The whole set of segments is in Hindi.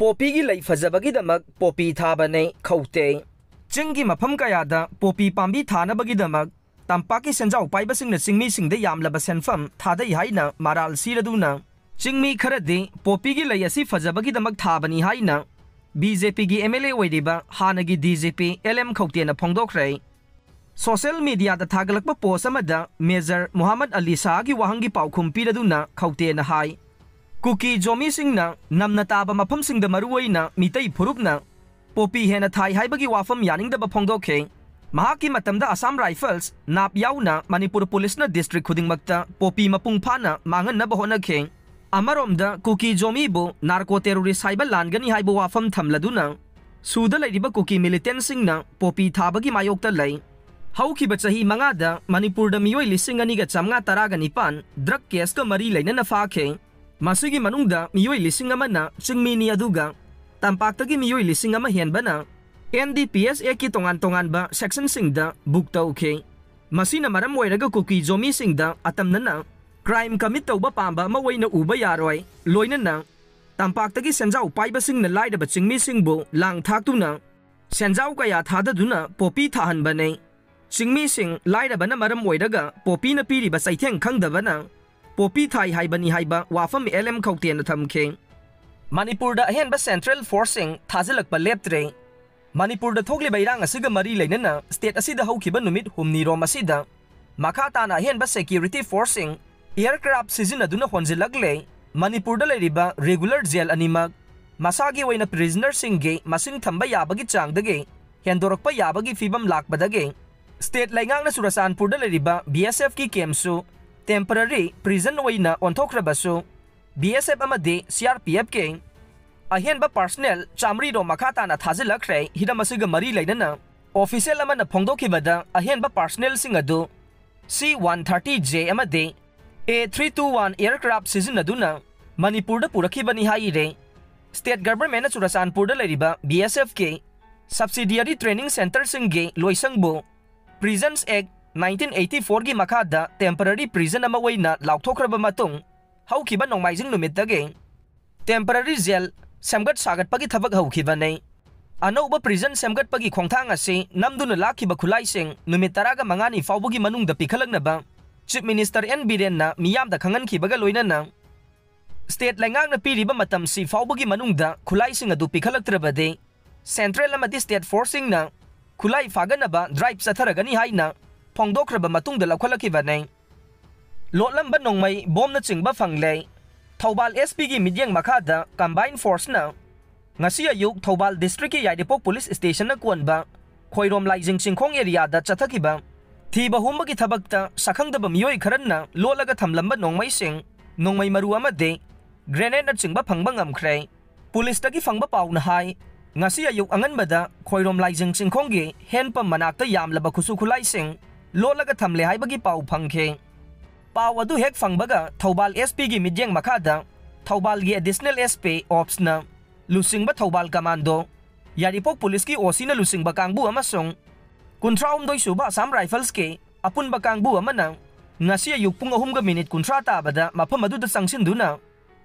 पोपी की लई फजबगीदमक पोपी थाबने खौते चिंगी मफम कयादा पोपी पांबी थानबगीदमक तंपाकी सेंजाव पाइबसिंगना चिंगमी सिंगदे यामलबा सेनफम थादई हाइना माराल सिरदुना चिंगमी खरदे पोपी की लई असि फजबगीदमक थाबनी हाइना बीजेपी की एमएलए ओइरिबा हानगी डीजीपी एलएम खौतेना फोंदोखरे सोशल मीडिया दा थागलकपा पोस्ट अमदा मेजर मोहम्मद अली शाह की वाहंगी पाउखुम पिरदुना खौतेना हाई कुकी जोमी सिंगना नमना ताबा मफम सिंगदा मरुवइना मितई फुरुपना पोपी हेना थाई हाइबगी वाफम यानिंगदबा फोंदोखे महाकी मतमदा असम राइफल्स नाप याउना मणिपुर पुलिसना डिस्ट्रिक्ट खुदिंगमक्ता पोपी मपुंग फाना मांगननबा होनखे अमरोमदा कुकी जोमीबु नार्को टेररिस्ट हाइबा लानगनी हाइबा वाफम थमलदुना सुदा लैरिबा कुकी मिलिटेंट सिंगना पोपी थाबगी मायोक्ता लೈ हौखिबा चही मंगादा मणिपुरदा मियोय लिसिंग अनिगा चमगा तरागा निपान ड्रग केस का मरी लैनना फाखे मसिगी मनुंगदा मियोय लिसिंग अमना चिंगमीनी अदुगा तंपाक्तगी मियोय लिसिंग अमा हेनबना एनडीपीएस ए की तोंगान तोंगानबा सेक्शन सिंगदा बुक तौखे मसीना मरम ओइरगा कुकी जोमी सिंगदा अतमनना क्राइम कमिट तौबा पांबा अमा ओइना उबा यारोय लोइनना तंपाक्तगी सेंजाव पाइबसिंगना लाइदबा चिंगमी सिंगबु लांग थाक्तुना सेंजाव कया थाददुना पोपी थाहनबने चिंगमी सिंग लाइदबना मरम ओइरगा पोपीना पीरिबा सैथेंग खंगदबना पोपी थाई हाइबनी हाइबा वाफम एलएम खौतेना थमखे मणिपुरदा अहेनबा सेंट्रल फोर्सिंग थाजलकपा लेप्त्रे मणिपुरदा थोगलिबा इरांग असिगा मरी लैनना स्टेट असिदा हौखिबा नुमित हुमनीरोम असिदा मखा ताना अहेनबा सिक्योरिटी फोर्सिंग एयरक्राफ्ट सिजिनदुना होंजिलकले मणिपुरदा लैरिबा रेगुलर जेल अनिमक मसागी ओइना प्रिजनर सिंगे मसिंग थंबा याबगी चांगदगे हेंदोरकपा याबगी फिबम लाकबदगे स्टेट लैंगांगना सुरसानपुरदा लैरिबा बीएसएफ की कैम्पसु टेम्पररी प्रिजन ओइना ओंथोखरबसु बीएसएफ अमदे सीआरपीएफ के अहेनबा पर्सनल चामरीरो मखाताना थाजिलखरे हिरमसिगा मरी लैनना ऑफिशियल अमना फोंदोखिबदा अहेनबा पर्सनल सिंग अदु C-130J अमदे A321 एयरक्राफ्ट सिजिनदुना मणिपुरदा पुरखिबनी हाइरे स्टेट गवर्नमेंट चुरसानपुरदा लैरिबा बीएसएफ के सब्सिडियरी ट्रेनिंग सेंटर सिंगे लोइसंगबु प्रिजन्स एक्ट 1984 की मखादा टेम्पररी प्रिजन अमा ओइना लाउथोखरबा मतुंग हौखिबा नोंमाइजिंग नुमितगे टेम्पररी जेल सेमगत सागतपगी थबक हौखिबने अनौबा प्रिजन सेमगतपगी खोंथांग असे नमदुना लाखिबा खुलाइसिंग नुमित तरागा मंगानी फाउबगी मनुंगदा पिखलकनबा चीफ मिनिस्टर एन बीरेनना मियामदा खंगनखिबगा लोइनना स्टेट लैंगांगना पीरिबा मतम सि फाउबगी मनुंगदा खुलाइसिंग अदु पिखलक्त्रबदे सेंट्रल अमदि स्टेट फोर्सिंगना खुलाई फागनबा ड्राइव चथरगनी हाइना फोंदोखरबा मतुंगदा लौखलखिबने लोटलंबा नोंमै बोमना चिंगबा फंगले थौबाल एसपी की मिडियंग मखादा कंबाइन फोर्सना ngasi ayuk थौबाल डिस्ट्रिक्ट की याइदेपोक पुलिस स्टेशन कोनबा खोइरोम लाइजिंग चिंखोंग एरियादा चथखिबा थीबा हुमबगी थबकता सखंगदबा मियोय खरनना लोलगा थमलंबा नोंमैसिंग नोंमै मरु अमदे ग्रेनेड चिंगबा फंगबा ngamkhre पुलिसतगी फंगबा पाउना हाई ngasi ayuk anganbada खोइरोम लाइजिंग चिंखोंगे हेनपम मनाक्ता यामलबा खुसु खुलाइसिंग लोलगा थमले हाइबगी पाउ फंगखे पाउ अदु हेक फंगबगा थौबाल एसपी की मिडियंग मखादा थौबाल की एडिशनल एसपी ऑप्सना लुसिंगबा थौबाल कमांडो यारिपोक पुलिस की ओसीना लुसिंगबा कांगबु अमसोंग कुंथ्राउमदोय सुबा असम राइफल्स के अपुनबा कांगबु अमना ngasi ayuk pung 3 minute kunthra tabada mafam aduda sangsinduna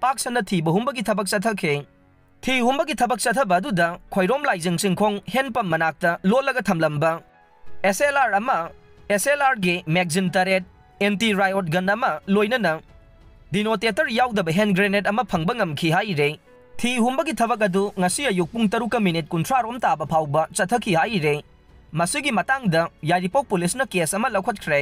paksana thiba humbagi thabak chathakhe thi humbagi thabak chathaba aduda khoirom laijing singkhong henpam manakta lolaga thamlamba SLR ama SLR ge magazine taret anti riot gun ama loinana denotator yaudaba hand grenade ama phangba ngamkhi haire thi humbagi thabak adu ngasi ayuk pung 3 minute kunthra rom taba phauba chathaki haire masigi matangda yaripok police na case ama laukhatkhre